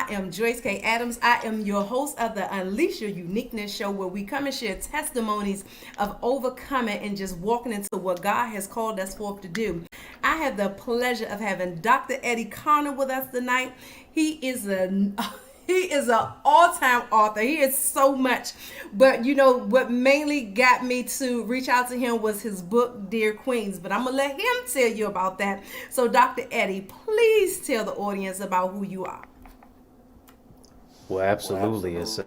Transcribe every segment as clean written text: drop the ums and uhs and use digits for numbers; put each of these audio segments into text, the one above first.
I am Joyce K. Adams. I am your host of the Unleash Your Uniqueness show, where we come and share testimonies of overcoming and just walking into what God has called us forth to do. I have the pleasure of having Dr. Eddie Connor with us tonight. He is a he is an all-time author. He is so much. But you know what mainly got me to reach out to him was his book, Dear Queens. But I'm gonna let him tell you about that. So Dr. Eddie, please tell the audience about who you are. Well, absolutely. It's an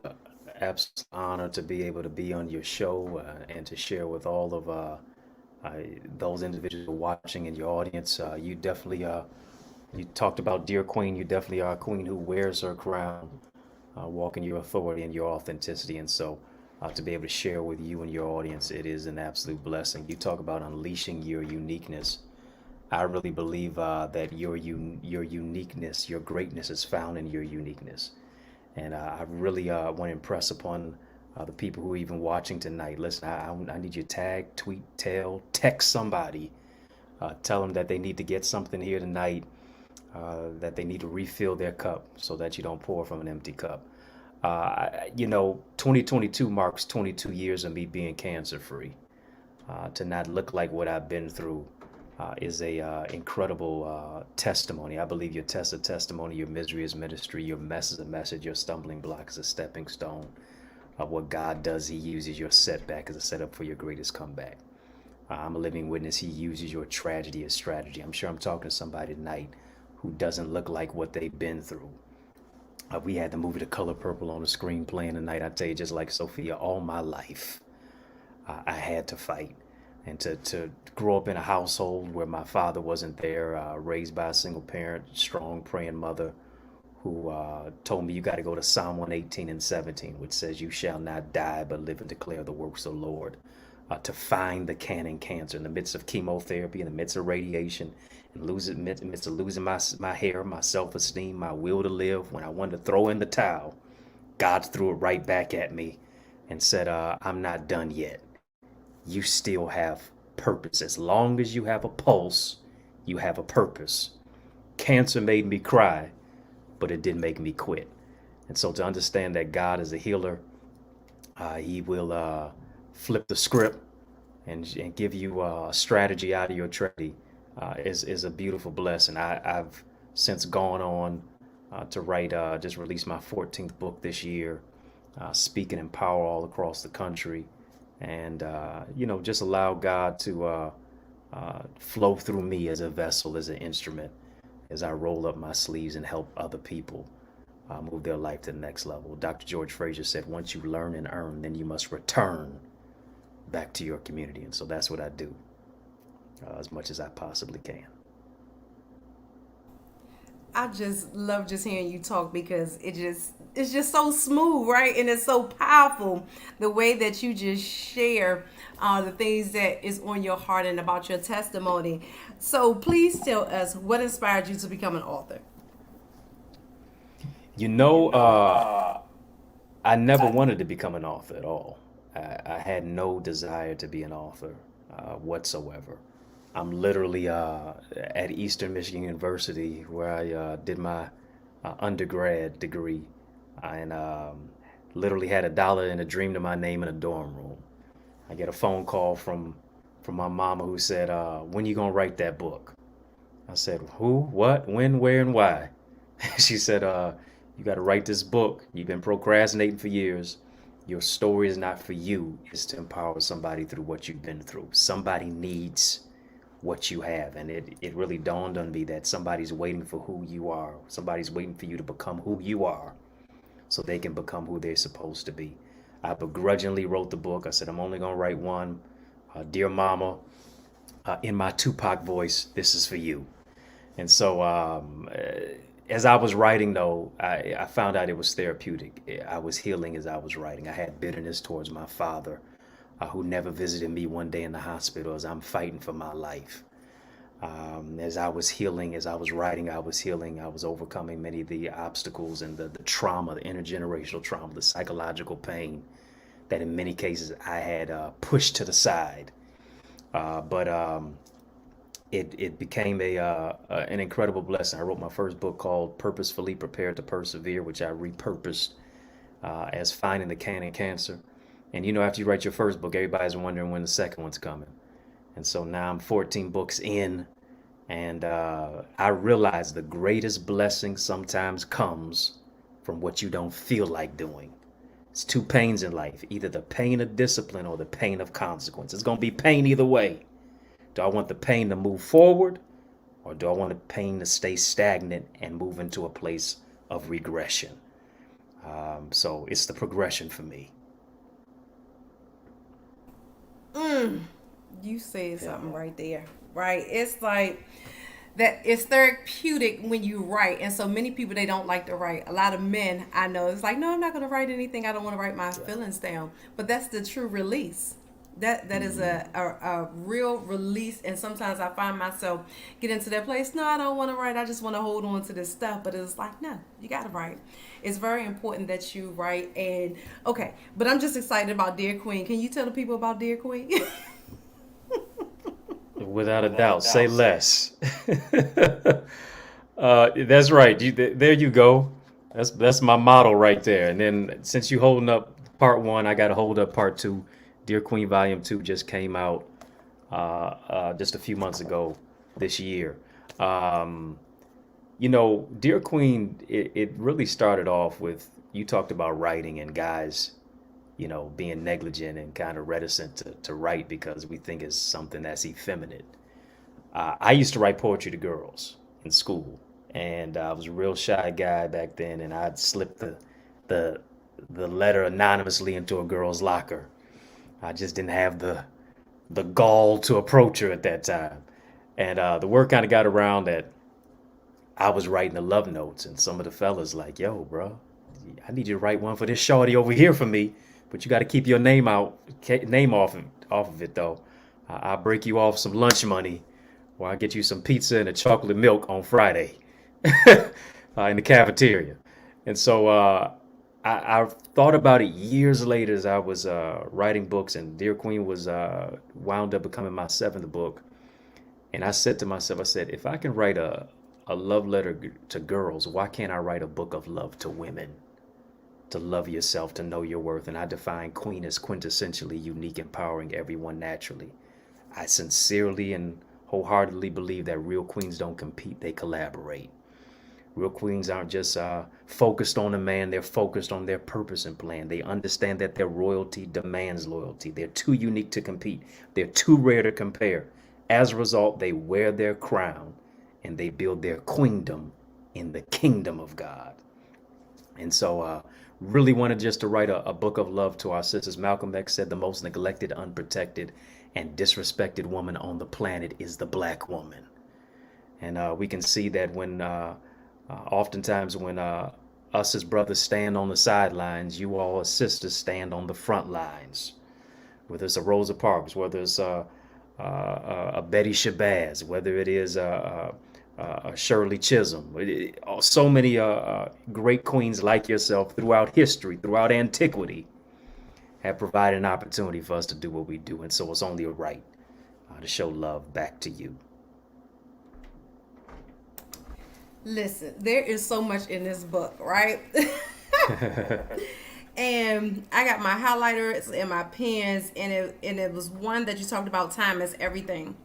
absolute honor to be able to be on your show and to share with all of uh, those individuals who are watching in your audience. You definitely, you talked about Dear Queen. You definitely are a queen who wears her crown, walking your authority and your authenticity. And so to be able to share with you and your audience, it is an absolute blessing. You talk about unleashing your uniqueness. I really believe that your uniqueness, your greatness is found in your uniqueness. And I really want to impress upon the people who are even watching tonight. Listen, I need you to tag, tweet, tell, text somebody. Tell them that they need to get something here tonight, that they need to refill their cup so that you don't pour from an empty cup. 2022 marks 22 years of me being cancer free. To not look like what I've been through is a incredible testimony. I believe your test is testimony, your misery is ministry, your mess is a message, your stumbling block is a stepping stone. What God does, He uses your setback as a setup for your greatest comeback. I'm a living witness. He uses your tragedy as strategy. I'm sure I'm talking to somebody tonight who doesn't look like what they've been through. We had the movie The Color Purple on the screen playing tonight. I tell you, just like Sophia, all my life I had to fight. And to grow up in a household where my father wasn't there, raised by a single parent, strong praying mother who told me you got to go to Psalm 118 and 17, which says, "You shall not die, but live and declare the works of the Lord." To find the cancer in the midst of chemotherapy, in the midst of radiation, and in the midst of losing my hair, my self esteem, my will to live, when I wanted to throw in the towel, God threw it right back at me and said, "I'm not done yet. You still have purpose. As long as you have a pulse, you have a purpose." Cancer made me cry, but it didn't make me quit. And so to understand that God is a healer, He will flip the script and give you a strategy out of your tragedy is a beautiful blessing. I've since gone on to write, just released my 14th book this year, speaking in power all across the country. And, just allow God to flow through me as a vessel, as an instrument, as I roll up my sleeves and help other people move their life to the next level. Dr. George Fraser said, once you learn and earn, then you must return back to your community. And so that's what I do as much as I possibly can. I just love just hearing you talk because it's just so smooth, right? And it's so powerful the way that you just share the things that is on your heart and about your testimony. So please tell us what inspired you to become an author. You know, I never wanted to become an author at all. I had no desire to be an author whatsoever. I'm literally at Eastern Michigan University where I did my undergrad degree and literally had a dollar and a dream to my name in a dorm room. I get a phone call from my mama who said, "When you gonna write that book?" I said, "Who, what, when, where, and why?" She said, "You got to write this book. You've been procrastinating for years. Your story is not for you. It's to empower somebody through what you've been through. Somebody needs what you have." And it really dawned on me that somebody's waiting for who you are. Somebody's waiting for you to become who you are so they can become who they're supposed to be. I begrudgingly wrote the book. I said, I'm only going to write one. Dear Mama, in my Tupac voice, this is for you. And so as I was writing, though, I found out it was therapeutic. I was healing as I was writing. I had bitterness towards my father, who never visited me one day in the hospital as I'm fighting for my life. As I was healing, as I was writing, I was healing. I was overcoming many of the obstacles and the trauma, the intergenerational trauma, the psychological pain that in many cases I had pushed to the side. But it became an incredible blessing. I wrote my first book called Purposefully Prepared to Persevere, which I repurposed as Finding the Can in Cancer. And after you write your first book, everybody's wondering when the second one's coming. And so now I'm 14 books in, and I realize the greatest blessing sometimes comes from what you don't feel like doing. It's two pains in life, either the pain of discipline or the pain of consequence. It's going to be pain either way. Do I want the pain to move forward, or do I want the pain to stay stagnant and move into a place of regression? So it's the progression for me. You said Yeah. something right there, right? It's like that it's therapeutic when you write. And so many people, they don't like to write. A lot of men I know, it's like, no, I'm not going to write anything. I don't want to write my feelings down. But that's the true release. That is a real release. And sometimes I find myself get into that place. No, I don't want to write. I just want to hold on to this stuff. But it's like, no, you got to write. It's very important that you write. And okay, but I'm just excited about Dear Queen. Can you tell the people about Dear Queen? Without a doubt, say less. That's right. There you go. That's my motto right there. And then since you holding up part one, I got to hold up part two. Dear Queen Volume 2 just came out just a few months ago this year. Dear Queen, it really started off with, you talked about writing and guys, being negligent and kind of reticent to write because we think it's something that's effeminate. I used to write poetry to girls in school, and I was a real shy guy back then, and I'd slip the letter anonymously into a girl's locker. I just didn't have the gall to approach her at that time. And the word kind of got around that I was writing the love notes, and some of the fellas like, yo, bro, I need you to write one for this shorty over here for me, but you got to keep your name off of it though. I'll break you off some lunch money, or I'll get you some pizza and a chocolate milk on Friday in the cafeteria. And so I thought about it years later as I was writing books, and Dear Queen was wound up becoming my seventh book. And I said to myself, I said, if I can write a love letter to girls, why can't I write a book of love to women? To love yourself, to know your worth. And I define queen as quintessentially unique, empowering everyone naturally. I sincerely and wholeheartedly believe that real queens don't compete, they collaborate. Real queens aren't just focused on a man, they're focused on their purpose and plan. They understand that their royalty demands loyalty. They're too unique to compete. They're too rare to compare. As a result, they wear their crown and they build their queendom in the kingdom of God. And so really wanted just to write a book of love to our sisters. Malcolm X said the most neglected, unprotected, and disrespected woman on the planet is the black woman. And we can see that when oftentimes when us as brothers stand on the sidelines, you all as sisters stand on the front lines. Whether it's a Rosa Parks, whether it's a Betty Shabazz, whether it is a Shirley Chisholm, so many great queens like yourself throughout history, throughout antiquity, have provided an opportunity for us to do what we do. And so it's only right to show love back to you. Listen, there is so much in this book, right? And I got my highlighters and my pens, and it was one that you talked about, time is everything.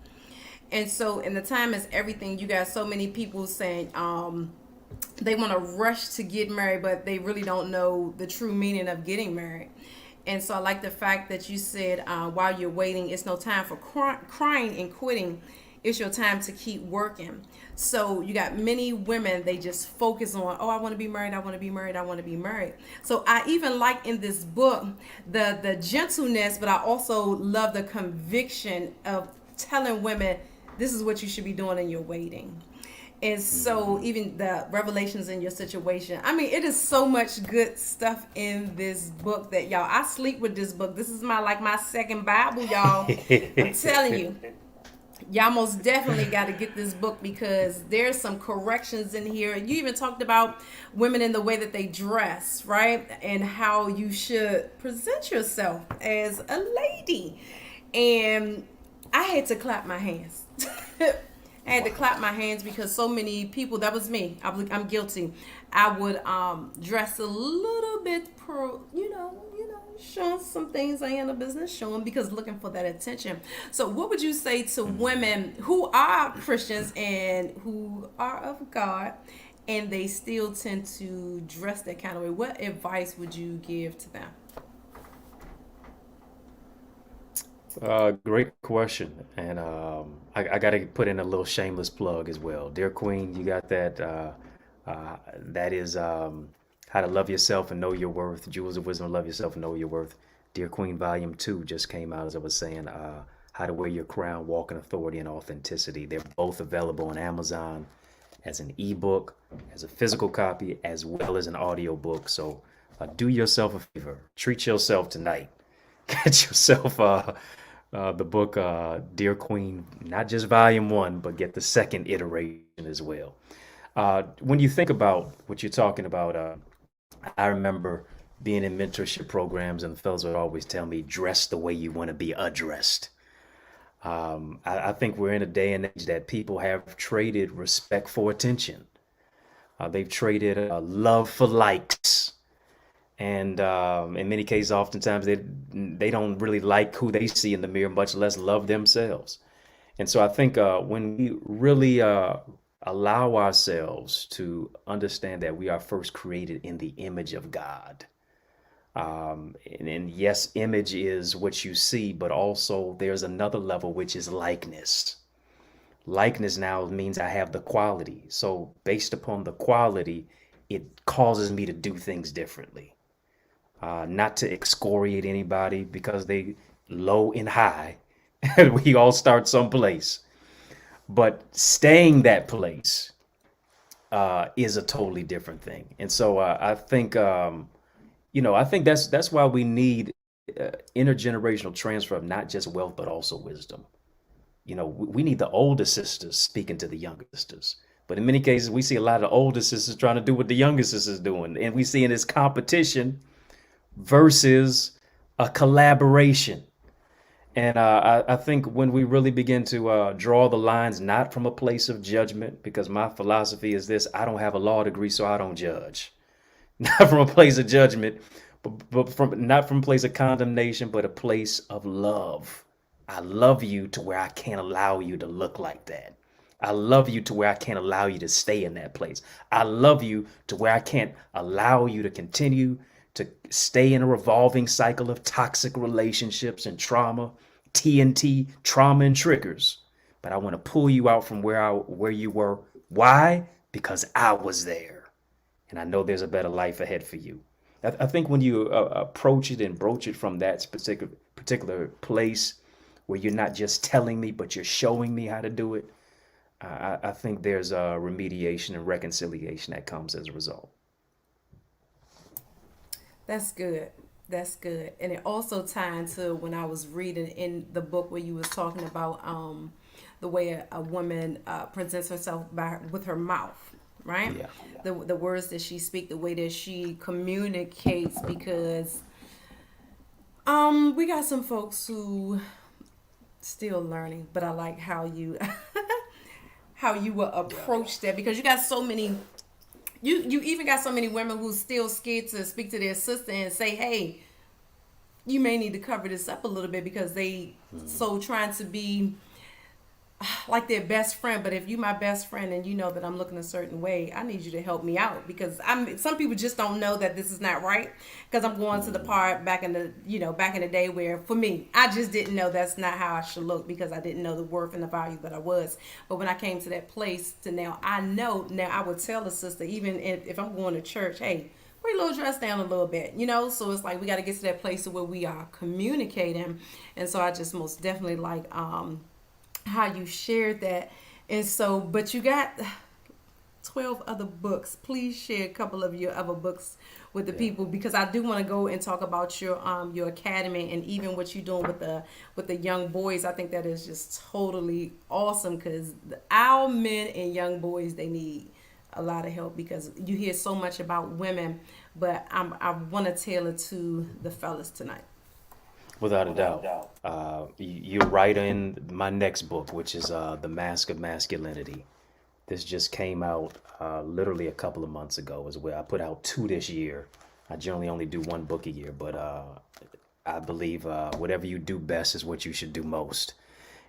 And so in the time is everything, you got so many people saying they want to rush to get married, but they really don't know the true meaning of getting married. And so I like the fact that you said while you're waiting, it's no time for crying and quitting. It's your time to keep working. So you got many women, they just focus on, oh, I want to be married, I want to be married, I want to be married. So I even like in this book the gentleness, but I also love the conviction of telling women this is what you should be doing in your waiting. And so even the revelations in your situation, I mean, it is so much good stuff in this book that y'all, I sleep with this book. This is my second Bible, y'all. I'm telling you. Y'all most definitely got to get this book because there's some corrections in here. You even talked about women in the way that they dress, right? And how you should present yourself as a lady. And I had to clap my hands I had to Wow. clap my hands because so many people, that was me. I'm guilty. I would dress a little bit showing some things I ain't no business showing because looking for that attention. So what would you say to women who are Christians and who are of God and they still tend to dress that kind of way? What advice would you give to them? Great question. And I got to put in a little shameless plug as well. Dear Queen, you got that. That is How to Love Yourself and Know Your Worth. Jewels of Wisdom, Love Yourself and Know Your Worth. Dear Queen, Volume 2 just came out, as I was saying. How to Wear Your Crown, Walk in Authority and Authenticity. They're both available on Amazon as an ebook, as a physical copy, as well as an audio book. So do yourself a favor. Treat yourself tonight. Get yourself the book Dear Queen, not just volume one, but get the second iteration as well. When you think about what you're talking about, I remember being in mentorship programs, and the fellows would always tell me, dress the way you want to be addressed. I think we're in a day and age that people have traded respect for attention. They've traded love for likes. And in many cases, oftentimes they don't really like who they see in the mirror, much less love themselves. And so I think when we really allow ourselves to understand that we are first created in the image of God, and yes, image is what you see, but also there's another level, which is likeness. Likeness now means I have the quality. So based upon the quality, it causes me to do things differently. Not to excoriate anybody because they low and high. We all start someplace. But staying that place is a totally different thing. And so I think that's why we need intergenerational transfer of not just wealth but also wisdom. We need the older sisters speaking to the younger sisters. But in many cases, we see a lot of the older sisters trying to do what the younger sisters doing, and we see in this competition versus a collaboration. And I think when we really begin to draw the lines, not from a place of judgment, because my philosophy is this: I don't have a law degree, so I don't judge. Not from a place of judgment, but from not from a place of condemnation, but a place of love. I love you to where I can't allow you to look like that. I love you to where I can't allow you to stay in that place. I love you to where I can't allow you to continue to stay in a revolving cycle of toxic relationships and trauma, TNT, trauma and triggers. But I want to pull you out from where you were. Why? Because I was there. And I know there's a better life ahead for you. I think when you approach it and broach it from that particular place where you're not just telling me, but you're showing me how to do it, I think there's a remediation and reconciliation that comes as a result. That's good. That's good. And it also tied into when I was reading in the book where you was talking about the way a woman presents herself with her mouth, right? Yeah. The words that she speaks, the way that she communicates, because we got some folks who still learning, but I like how you how you will approach that because you got so many you even got so many women who's still scared to speak to their sister and say, hey, you may need to cover this up a little bit because they so trying to be like their best friend. But if you my best friend and you know that I'm looking a certain way, I need you to help me out because some people just don't know that this is not right because I'm going to the part back in the day where for me I just didn't know that's not how I should look because I didn't know the worth and the value that I was. But when I came to that place to now I know. Now I would tell a sister, even if I'm going to church, hey, bring a little dress down a little bit, so it's like we got to get to that place where we are communicating. And so I just most definitely like how you shared that. And so, but you got 12 other books. Please share a couple of your other books with the Yeah. people because I do want to go and talk about your academy and even what you're doing with the young boys. I think that is just totally awesome because our men and young boys, they need a lot of help because you hear so much about women, but I want to tailor to the fellas tonight. Without a doubt. You're right in my next book, which is The Mask of Masculinity. This just came out literally a couple of months ago as well. I put out two this year. I generally only do one book a year, but I believe whatever you do best is what you should do most.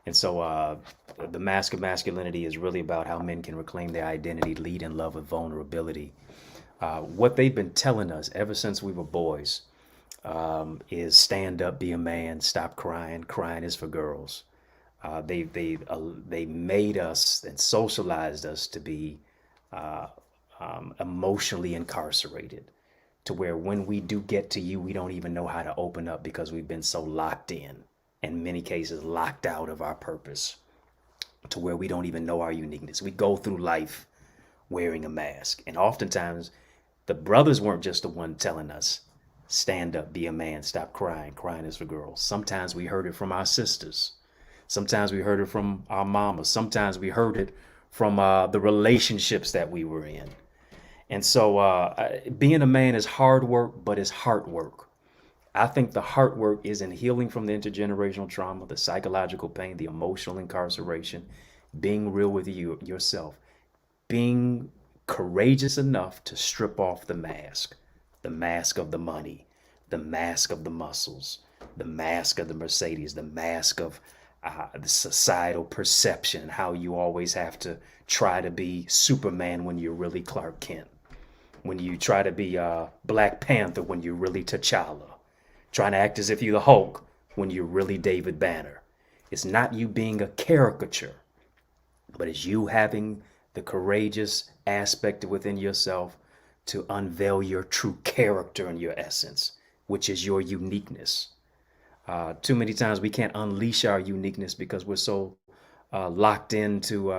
And so The Mask of Masculinity is really about how men can reclaim their identity, lead in love with vulnerability. What they've been telling us ever since we were boys is stand up, be a man, stop crying. Crying is for girls. They made us and socialized us to be emotionally incarcerated, to where when we do get to you, we don't even know how to open up because we've been so locked in many cases locked out of our purpose, to where we don't even know our uniqueness. We go through life wearing a mask, and oftentimes the brothers weren't just the one telling us stand up, be a man, stop crying. Crying is for girls. Sometimes we heard it from our sisters. Sometimes we heard it from our mamas. Sometimes we heard it from the relationships that we were in. And so being a man is hard work, but it's heart work. I think the heart work is in healing from the intergenerational trauma, the psychological pain, the emotional incarceration, being real with yourself, being courageous enough to strip off the mask of the money, the mask of the muscles, the mask of the Mercedes, the mask of the societal perception, how you always have to try to be Superman when you're really Clark Kent, when you try to be Black Panther when you're really T'Challa, trying to act as if you're the Hulk when you're really David Banner. It's not you being a caricature, but it's you having the courageous aspect within yourself to unveil your true character and your essence, which is your uniqueness. Too many times we can't unleash our uniqueness because we're so locked into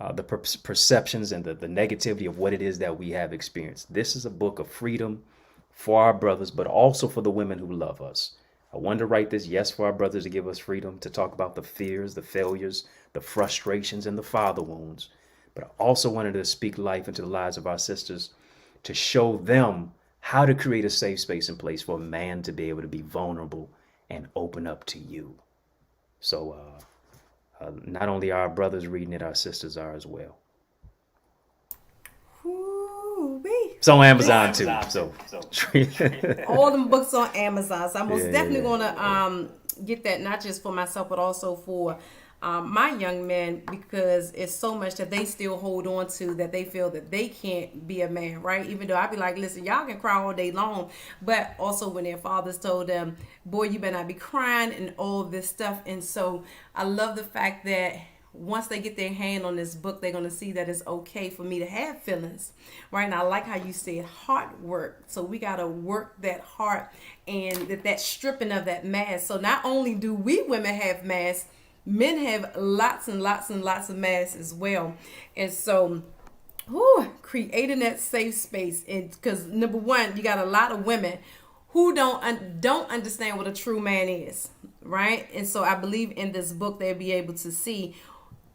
the perceptions and the negativity of what it is that we have experienced. This is a book of freedom for our brothers, but also for the women who love us. I wanted to write this, yes, for our brothers to give us freedom to talk about the fears, the failures, the frustrations, and the father wounds. But I also wanted to speak life into the lives of our sisters to show them how to create a safe space and place for a man to be able to be vulnerable and open up to you. So not only are our brothers reading it, our sisters are as well. Ooh-wee. It's on Amazon too. So All them books on Amazon. So I'm most yeah, definitely yeah. gonna get that, not just for myself but also for my young men, because it's so much that they still hold on to, that they feel that they can't be a man, right? Even though I be like, listen, y'all can cry all day long, but also when their fathers told them, boy, you better not be crying and all of this stuff. And so I love the fact that once they get their hand on this book, they're going to see that it's okay for me to have feelings, right? And I like how you said heart work. So we got to work that heart and that stripping of that mask. So not only do we women have masks, men have lots and lots and lots of masks as well. And so creating that safe space, and because number one, you got a lot of women who don't understand what a true man is, right? And so I believe in this book they'll be able to see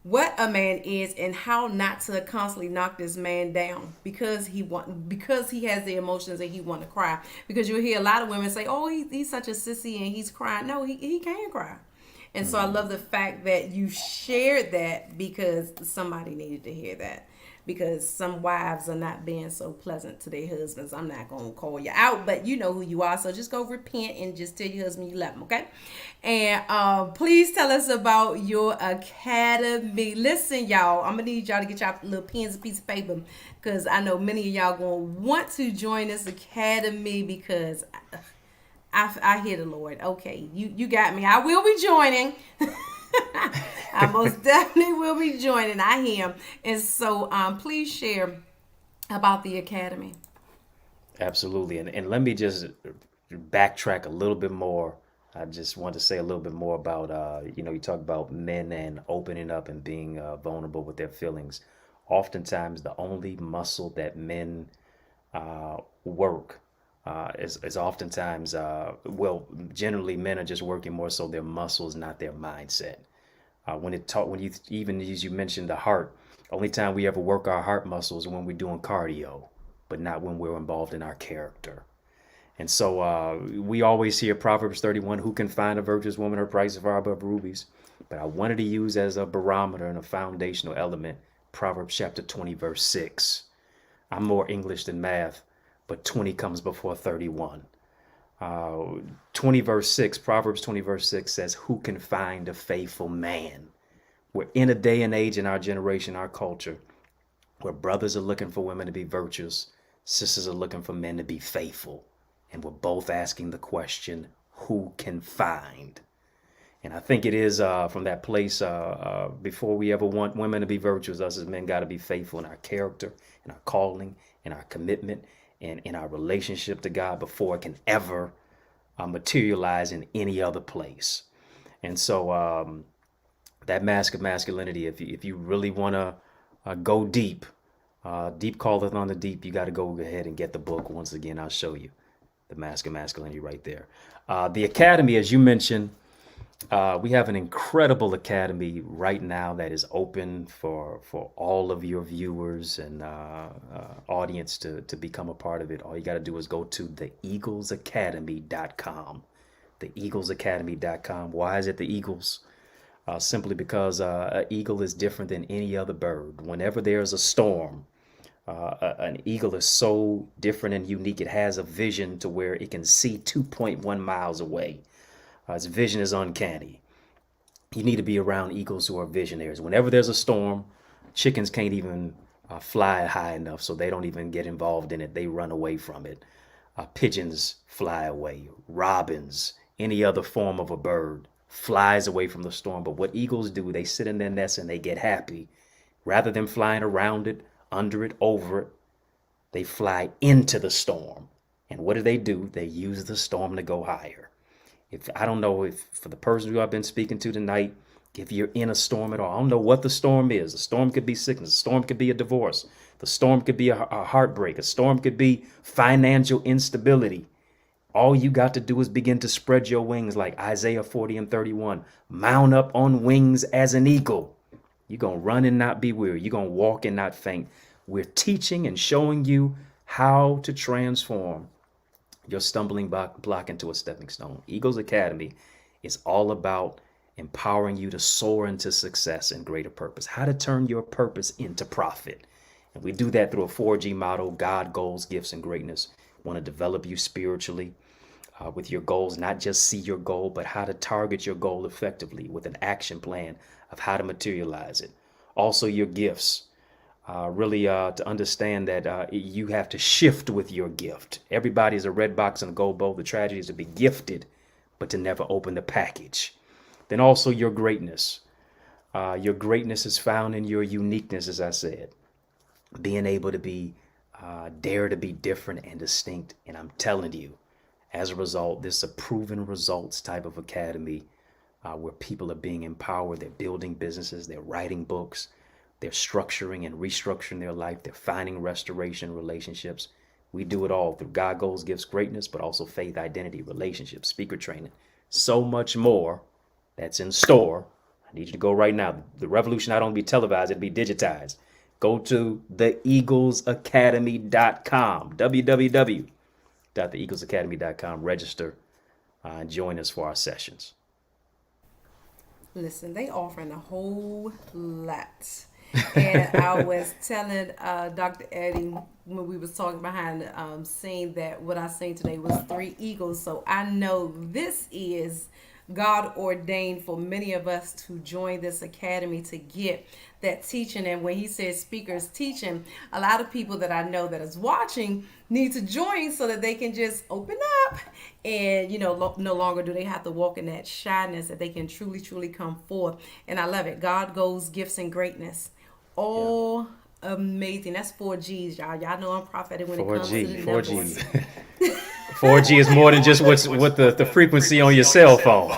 what a man is and how not to constantly knock this man down because he has the emotions and he want to cry. Because you'll hear a lot of women say, oh, he's such a sissy and he's crying. No, he can cry. And so I love the fact that you shared that, because somebody needed to hear that. Because some wives are not being so pleasant to their husbands. I'm not going to call you out, but you know who you are. So just go repent and just tell your husband you love him, okay? And please tell us about your academy. Listen, y'all, I'm going to need y'all to get y'all little pens and piece of paper, because I know many of y'all going to want to join this academy, because I hear the Lord. Okay, you got me. I will be joining. I most definitely will be joining. I hear him. And so please share about the academy. Absolutely. And let me just backtrack a little bit more. I just want to say a little bit more about, you talk about men and opening up and being vulnerable with their feelings. Oftentimes, the only muscle that men work is oftentimes, generally men are just working more so their muscles, not their mindset. When you, even as you mentioned the heart, only time we ever work our heart muscles when we're doing cardio, but not when we're involved in our character. And so we always hear Proverbs 31, who can find a virtuous woman, her price is far above rubies. But I wanted to use as a barometer and a foundational element, Proverbs chapter 20, verse 6. I'm more English than math, but 20 comes before 31. 20 verse 6, Proverbs 20 verse 6 says, who can find a faithful man? We're in a day and age in our generation, our culture, where brothers are looking for women to be virtuous, sisters are looking for men to be faithful. And we're both asking the question, who can find? And I think it is from that place, before we ever want women to be virtuous, us as men got to be faithful in our character, in our calling, in our commitment, and in our relationship to God before it can ever materialize in any other place. And so that mask of masculinity, if you really want to go deep, deep calleth on the deep, you got to go ahead and get the book. Once again, I'll show you the mask of masculinity right there. The academy, as you mentioned, we have an incredible academy right now that is open for all of your viewers and audience to become a part of it. All you got to do is go to theeaglesacademy.com. Theeaglesacademy.com. Why is it the Eagles? Simply because an eagle is different than any other bird. Whenever there's a storm, an eagle is so different and unique. It has a vision to where it can see 2.1 miles away. Its vision is uncanny. You need to be around eagles who are visionaries. Whenever there's a storm, chickens can't even fly high enough, so they don't even get involved in it. They run away from it. Pigeons fly away. Robins, any other form of a bird, flies away from the storm. But what eagles do, they sit in their nest and they get happy. Rather than flying around it, under it, over it, they fly into the storm. And what do? They use the storm to go higher. I don't know if for the person who I've been speaking to tonight, if you're in a storm at all, I don't know what the storm is. The storm could be sickness. The storm could be a divorce. The storm could be a heartbreak. A storm could be financial instability. All you got to do is begin to spread your wings like Isaiah 40 and 31. Mount up on wings as an eagle. You're going to run and not be weary. You're going to walk and not faint. We're teaching and showing you how to transform your stumbling block into a stepping stone. Eagles Academy is all about empowering you to soar into success and greater purpose. How to turn your purpose into profit. And we do that through a 4G model: God, goals, gifts, and greatness. We want to develop you spiritually with your goals, not just see your goal, but how to target your goal effectively with an action plan of how to materialize it. Also your gifts. Really to understand that you have to shift with your gift. Everybody is a red box and a gold bowl. The tragedy is to be gifted, but to never open the package. Then also your greatness. Your greatness is found in your uniqueness, as I said. Being able to be, dare to be different and distinct. And I'm telling you, as a result, this is a proven results type of academy where people are being empowered. They're building businesses. They're writing books. They're structuring and restructuring their life. They're finding restoration, relationships. We do it all through God, goals, gifts, greatness, but also faith, identity, relationships, speaker training. So much more that's in store. I need you to go right now. The revolution not only be televised, it'll be digitized. Go to theeaglesacademy.com, www.theeaglesacademy.com. Register and join us for our sessions. Listen, they offering a whole lot. And I was telling Dr. Eddie when we was talking behind the scene that what I seen today was 3 eagles. So I know this is God ordained for many of us to join this academy to get that teaching. And when he says speakers teaching, a lot of people that I know that is watching need to join so that they can just open up and, no longer do they have to walk in that shyness, that they can truly come forth. And I love it. God, goals, gifts, and greatness. All amazing. That's 4 G's, y'all. Y'all know I'm prophetic when it comes to the 4G. 4G is more than just what the frequency on your cell phone.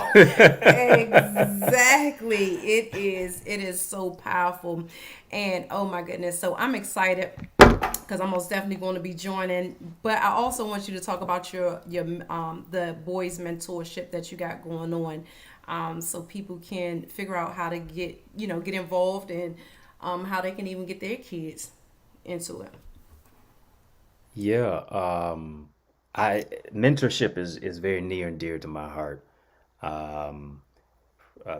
Exactly. It is so powerful. And oh my goodness. So I'm excited because I'm most definitely going to be joining. But I also want you to talk about your the boys mentorship that you got going on, so people can figure out how to get involved and how they can even get their kids into it. Yeah. I mentorship is very near and dear to my heart. Um,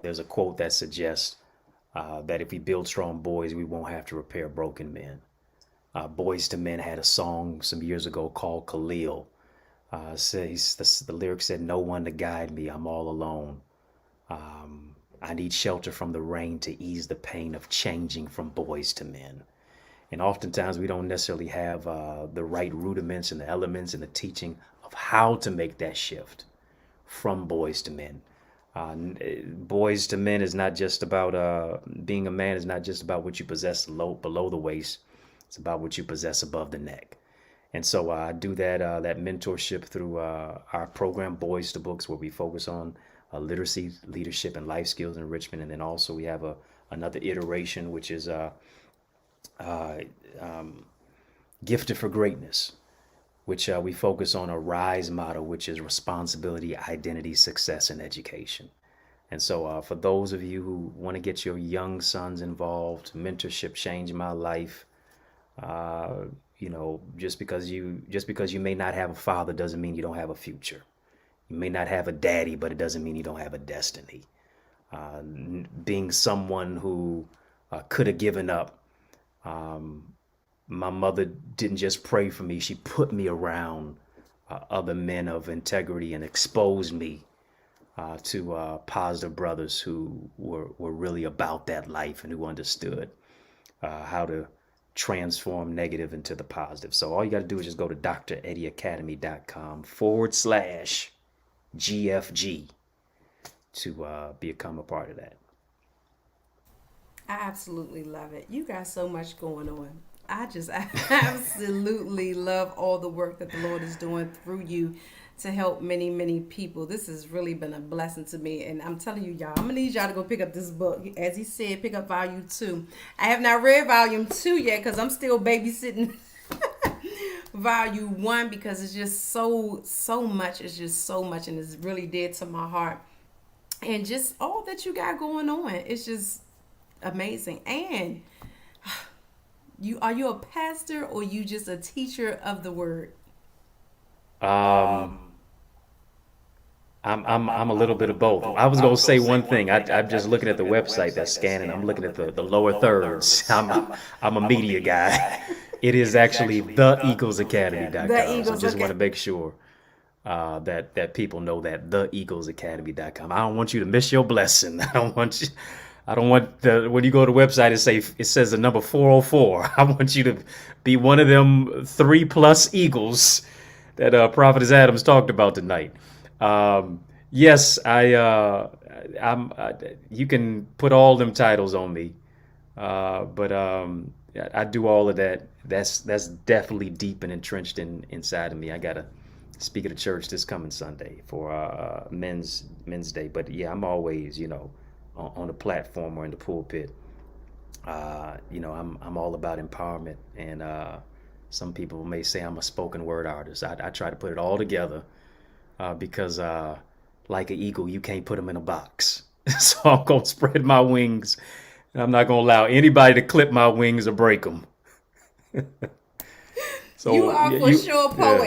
there's a quote that suggests that if we build strong boys, we won't have to repair broken men. Boys to Men had a song some years ago called Khalil. Says the lyric said, "No one to guide me, I'm all alone. I need shelter from the rain to ease the pain of changing from boys to men." And oftentimes we don't necessarily have the right rudiments and the elements and the teaching of how to make that shift from boys to men. Boys to men is not just about being a man is not just about what you possess below the waist. It's about what you possess above the neck. And so I do that mentorship through our program, Boys to Books, where we focus on literacy, leadership, and life skills enrichment. And then also we have another iteration, which is uh, Gifted for Greatness, which we focus on a RISE model, which is responsibility, identity, success, and education. And so for those of you who want to get your young sons involved, mentorship changed my life. Uh, just because you may not have a father doesn't mean you don't have a future. You may not have a daddy, but it doesn't mean you don't have a destiny. Being someone who could have given up. My mother didn't just pray for me, she put me around other men of integrity and exposed me to positive brothers who were really about that life and who understood how to transform negative into the positive. So all you got to do is just go to dreddieacademy.com/GFG to become a part of that. I absolutely love it. You got so much going on. I absolutely love all the work that the Lord is doing through you to help many, many people. This has really been a blessing to me. And I'm telling you, y'all, I'm going to need y'all to go pick up this book. As he said, pick up volume 2. I have not read volume 2 yet because I'm still babysitting volume 1 because it's just so much. It's just so much and it's really dear to my heart. And just all that you got going on. It's just amazing. And you a pastor or you just a teacher of the word? Um, I'm a little bit of both. I was gonna say one thing. I'm just looking at the website that's scanning. I'm looking at the lower thirds. I'm a media guy. It is actually The theeaglesacademy.com. So Eagles, just want okay. to make sure that people know that theeaglesacademy.com. I don't want you to miss your blessing. I don't want when you go to the website it says the number 404. I want you to be one of them 3+ Eagles that Prophetess Adams talked about tonight. Yes, you can put all them titles on me, but I do all of that. That's definitely deep and entrenched inside of me. I gotta speak at the church this coming Sunday for men's day. But yeah, I'm always on the platform or in the pulpit. I'm all about empowerment, and some people may say I'm a spoken word artist. I try to put it all together because like an eagle, you can't put them in a box. So I'm gonna spread my wings, and I'm not gonna allow anybody to clip my wings or break them. You So are yeah, for sure a yeah.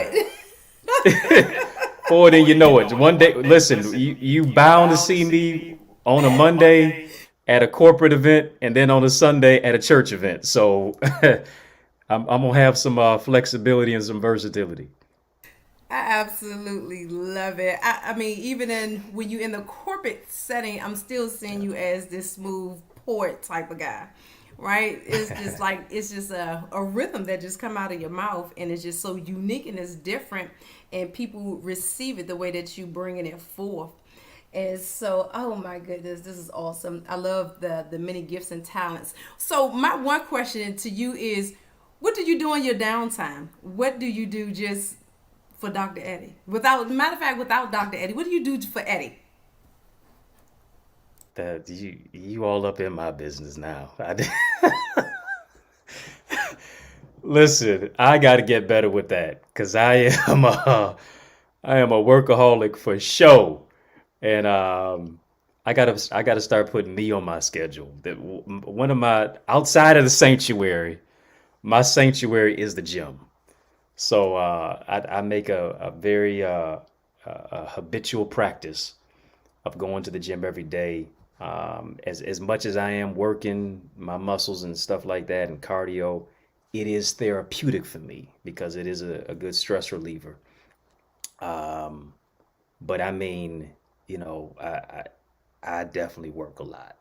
poet. Boy, then you know it. One day, listen, you bound to see me on a Monday at a corporate event, and then on a Sunday at a church event. So I'm gonna have some flexibility and some versatility. I absolutely love it. I mean, even when you in the corporate setting, I'm still seeing you as this smooth poet type of guy, right? It's just like it's just a rhythm that just come out of your mouth, and it's just so unique and it's different, and people receive it the way that you bringing it forth. And so, oh my goodness, this is awesome. I love the many gifts and talents. So my one question to you is, what do you do in your downtime? What do you do just for Dr. Eddie? Without matter of fact, without Dr. Eddie, what do you do for Eddie? That you all up in my business now. Listen, I got to get better with that because I am a workaholic for show, and I gotta start putting me on my schedule. That one of my outside of the sanctuary, my sanctuary is the gym. So I make a very a habitual practice of going to the gym every day. As much as I am working my muscles and stuff like that and cardio, it is therapeutic for me because it is a good stress reliever. Um, but I mean, you know, I definitely work a lot.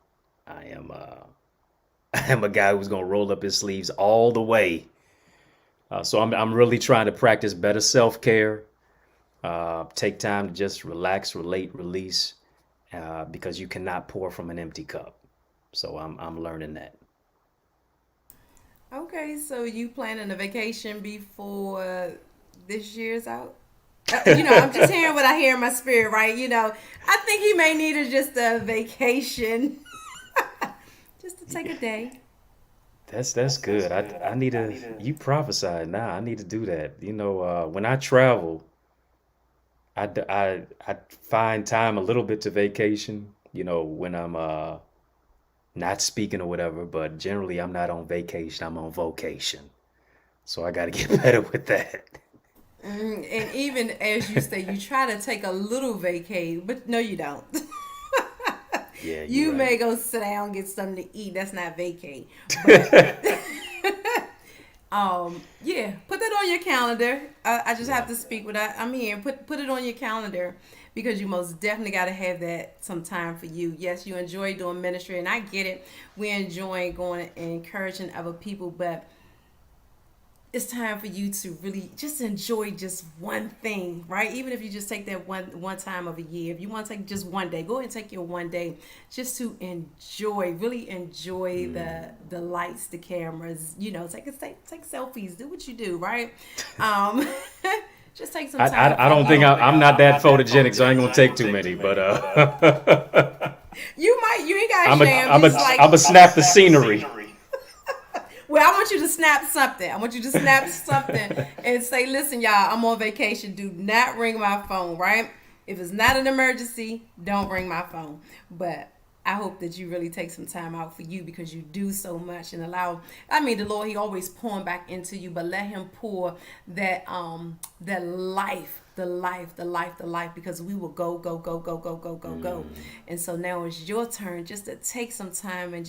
I am I am a guy who's gonna roll up his sleeves all the way. So I'm really trying to practice better self care. Take time to just relax, relate, release, because you cannot pour from an empty cup. So I'm learning that. Okay, so you planning a vacation before this year's out? I'm just hearing what I hear in my spirit, right? I think he may need just a vacation, just to take a day. That's good. I need to. You prophesied now. I need to do that. When I travel, I find time a little bit to vacation. When I'm not speaking or whatever. But generally, I'm not on vacation. I'm on vocation. So I got to get better with that. And even as you say, you try to take a little vacay, but no, you don't. Yeah, you're You right. may go sit down, get something to eat. That's not vacay. But yeah, put that on your calendar. I just Yeah. have to speak with that. I'm here. Put it on your calendar because you most definitely got to have that some time for you. Yes, you enjoy doing ministry, and I get it. We enjoy going and encouraging other people, but it's time for you to really just enjoy just one thing, right? Even if you just take that one time of a year. If you want to take just one day, go ahead and take your one day just to enjoy, really enjoy the lights, the cameras, take selfies, do what you do, right? Um just take some I, time I, I for don't think you. I'm not that photogenic, so I ain't gonna take too many. But You ain't got to I'm a sham, I'm a just like I'm a snap the scenery. well, I want you to snap something. I want you to snap something and say, listen, y'all, I'm on vacation. Do not ring my phone, right? If it's not an emergency, don't ring my phone. But I hope that you really take some time out for you because you do so much and the Lord, He always pouring back into you, but let Him pour that life, the life, because we will go, go, go, go, go, go, go, go. And so now it's your turn just to take some time and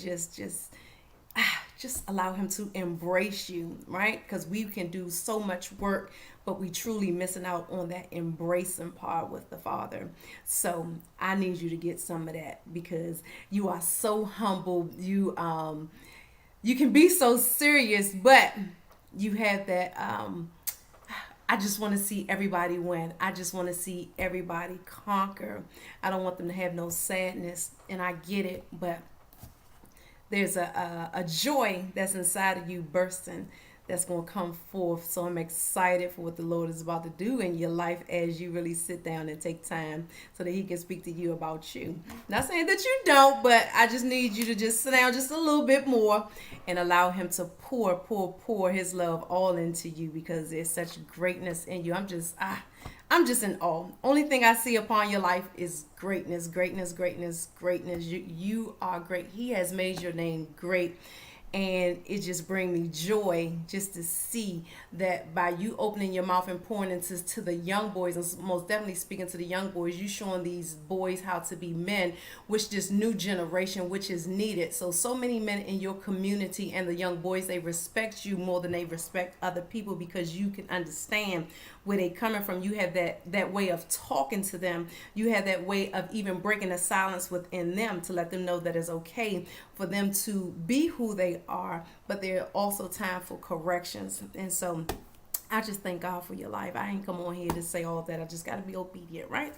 just allow him to embrace you, right? Because we can do so much work, but we truly missing out on that embracing part with the Father. So I need you to get some of that because you are so humble. You can be so serious, but you have that. I just want to see everybody win. I just want to see everybody conquer. I don't want them to have no sadness, and I get it, but there's a joy that's inside of you bursting that's going to come forth. So I'm excited for what the Lord is about to do in your life as you really sit down and take time so that He can speak to you about you. Not saying that you don't, but I just need you to just sit down just a little bit more and allow Him to pour His love all into you because there's such greatness in you. I'm just in awe. Only thing I see upon your life is greatness, greatness, greatness, greatness. You are great. He has made your name great. And it just brings me joy just to see that by you opening your mouth and pouring into to the young boys, and most definitely speaking to the young boys, you showing these boys how to be men, which this new generation, which is needed. So many men in your community and the young boys, they respect you more than they respect other people because you can understand where they coming from. You have that way of talking to them. You have that way of even breaking the silence within them to let them know that it's okay for them to be who they are, but there's also time for corrections. And so I just thank God for your life. I ain't come on here to say all that. I just got to be obedient, right?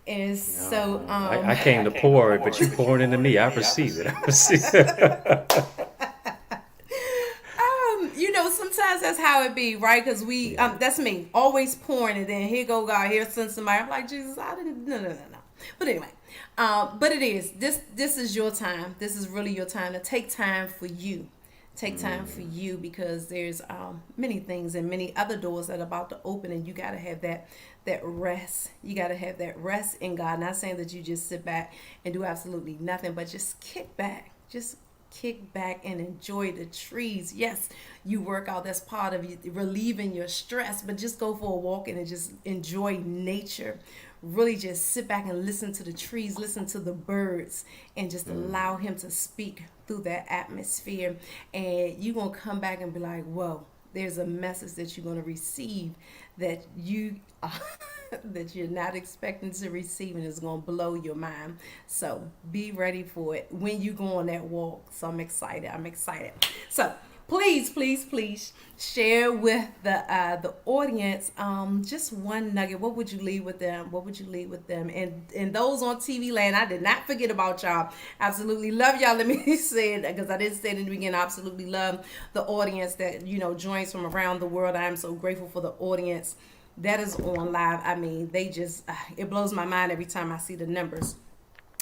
And so I came to pour it, but you pouring into me. I receive it. I receive it. sometimes that's how it be, right? Because Yeah. that's me, always pouring, and then here go God, here send somebody. I'm like, Jesus, I didn't, no. But anyway, but it is this is your time. This is really your time to take time for you. Take time for you because there's many things and many other doors that are about to open, and you got to have that rest. You got to have that rest in God. Not saying that you just sit back and do absolutely nothing, but just kick back. Just kick back and enjoy the trees. Yes, you work out, that's part of you relieving your stress, but just go for a walk and just enjoy nature. Really just sit back and listen to the trees, listen to the birds, and just allow him to speak through that atmosphere. And you're going to come back and be like, whoa, there's a message that you're going to receive that you that you're not expecting to receive, and it's going to blow your mind. So be ready for it when you go on that walk. So I'm excited. So please share with the audience just one nugget. What would you leave with them? And those on TV land, I did not forget about y'all. Absolutely love y'all. Let me say it, because I didn't say it in the beginning. I absolutely love the audience that joins from around the world. I am so grateful for the audience that is on live. I mean, they just it blows my mind every time I see the numbers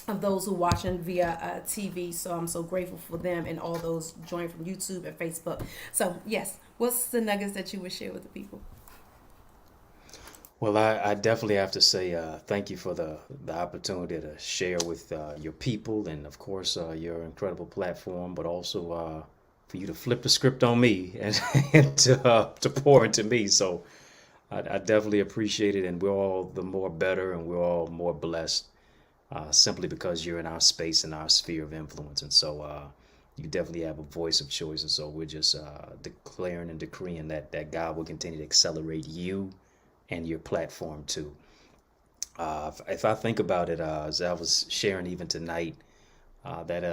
of those who watching via TV. So I'm so grateful for them and all those join from YouTube and Facebook. So yes, what's the nuggets that you would share with the people? Well, I definitely have to say thank you for the opportunity to share with your people, and of course your incredible platform, but also for you to flip the script on me and to pour into me. So I definitely appreciate it, and we're all the more better, and we're all more blessed simply because you're in our space and our sphere of influence. And so you definitely have a voice of choice. And so we're just declaring and decreeing that God will continue to accelerate you and your platform too. If I think about it, as I was sharing even tonight, that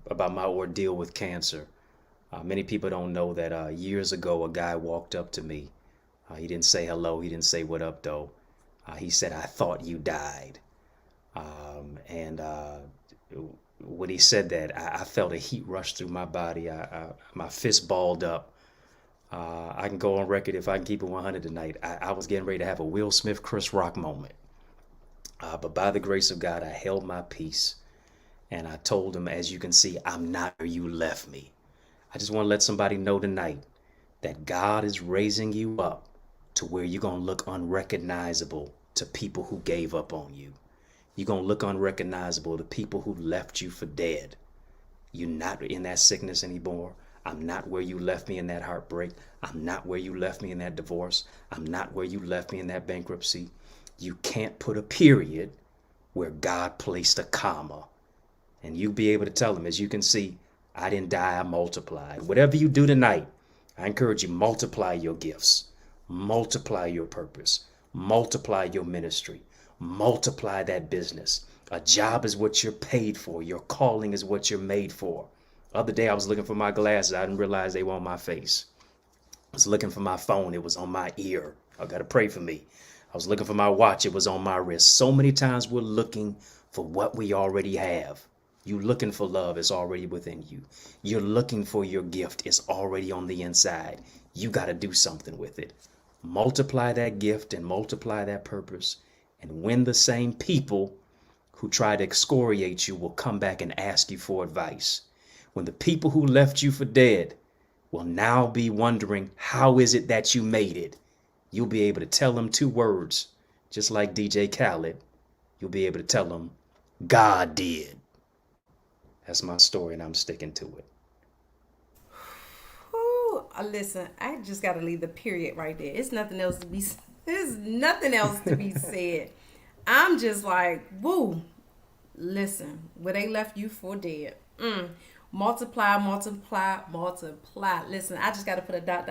about my ordeal with cancer, many people don't know that years ago a guy walked up to me. He didn't say hello. He didn't say what up though. He said, "I thought you died." And when he said that, I felt a heat rush through my body. My fist balled up. I can go on record, if I can keep it 100 tonight, I was getting ready to have a Will Smith, Chris Rock moment. But by the grace of God, I held my peace. And I told him, as you can see, I'm not where you left me. I just want to let somebody know tonight that God is raising you up to where you're going to look unrecognizable to people who gave up on you. You're going to look unrecognizable to people who left you for dead. You're not in that sickness anymore. I'm not where you left me in that heartbreak. I'm not where you left me in that divorce. I'm not where you left me in that bankruptcy. You can't put a period where God placed a comma. And you'll be able to tell them, as you can see, I didn't die, I multiplied. Whatever you do tonight, I encourage you, multiply your gifts, multiply your purpose, multiply your ministry, multiply that business. A job is what you're paid for. Your calling is what you're made for. Other day I was looking for my glasses. I didn't realize they were on my face. I was looking for my phone. It was on my ear. I got to pray for me. I was looking for my watch. It was on my wrist. So many times we're looking for what we already have. You looking for love, is already within you. You're looking for your gift, it's already on the inside. You got to do something with it. Multiply that gift and multiply that purpose. And when the same people who try to excoriate you will come back and ask you for advice, when the people who left you for dead will now be wondering, how is it that you made it? You'll be able to tell them 2 words, just like DJ Khaled. You'll be able to tell them, God did. That's my story, and I'm sticking to it. Ooh, listen, I just got to leave the period right there. There's nothing else to be. There's nothing else to be said. I'm just like, woo. Listen, where they left you for dead. Multiply. Listen, I just got to put a dot.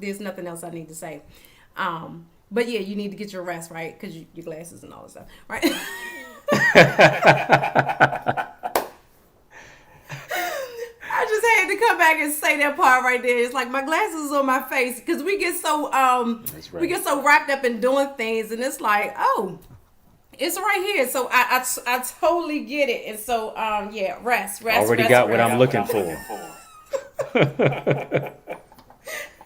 There's nothing else I need to say. But yeah, you need to get your rest, right? Because your glasses and all that stuff, right? I just had to come back and say that part right there. It's like my glasses on my face, because we get so That's right. we get so wrapped up in doing things, and it's like, oh, it's right here. So I totally get it. And so yeah, rest. Already got what I'm looking for.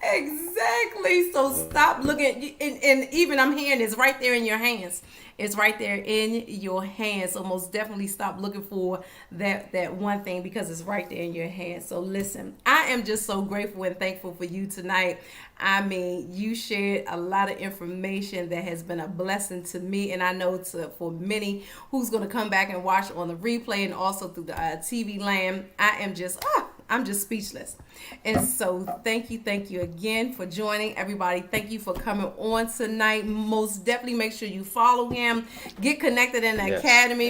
Exactly. Okay, so stop looking, and even I'm hearing it's right there in your hands. It's right there in your hands. So most definitely stop looking for that one thing, because it's right there in your hands. So listen, I am just so grateful and thankful for you tonight. I mean, you shared a lot of information that has been a blessing to me, and I know for many who's going to come back and watch on the replay and also through the TV land. I'm just speechless. And so thank you again for joining, everybody. Thank you for coming on tonight. Most definitely make sure you follow him, get connected in the Yes. academy,